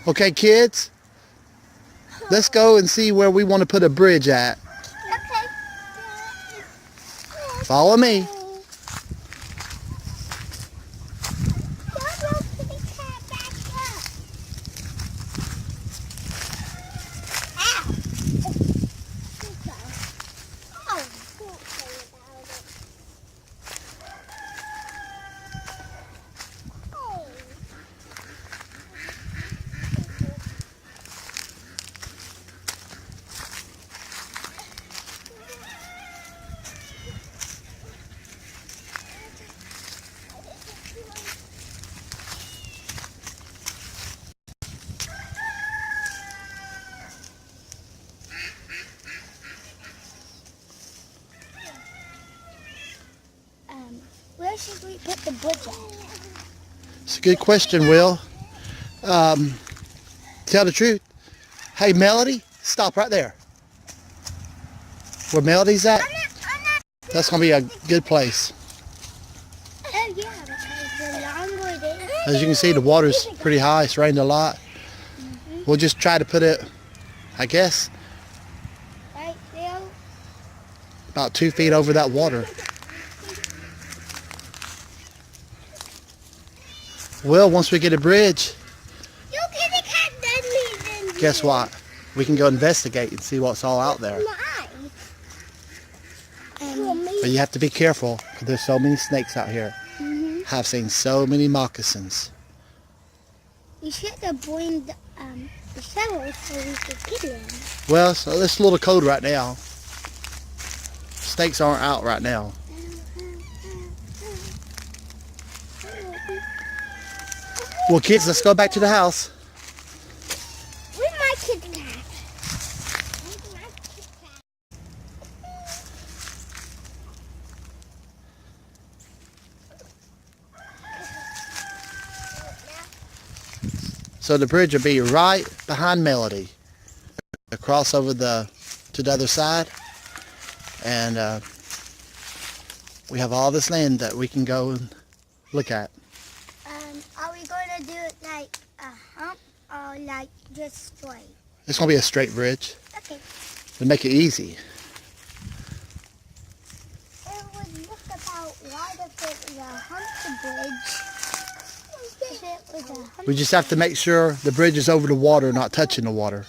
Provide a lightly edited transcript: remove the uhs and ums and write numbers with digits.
Okay, kids, let's go and see where we want to put a bridge at. Okay. Follow me. Where should we put the bridge at? It's a good question, Will. Tell the truth. Hey, Melody, stop right there. Where Melody's at, that's going to be a good place. Oh yeah, because the longer it is. As you can see, the water's pretty high. It's rained a lot. We'll just try to put it, I guess, Right there. about 2 feet over that water. Well, once we get a bridge, You can cat then guess what? We can go investigate and see what's all out there. But you have to be careful because there's so many snakes out here. I've seen so many moccasins. We should have bring the shovel so we could get in. Well, so it's a little cold right now. Snakes aren't out right now. Well, kids, let's go back to the house. Where's my Kit Kat? So the bridge will be right behind Melody. Across over to the other side. And we have all this land that we can go and look at. Are we going to do it like a hump or like just straight? It's going to be a straight bridge Okay. to make it easy. It would look about right if it was a hump bridge. If it was a hump We just have to make sure the bridge is over the water, not touching the water.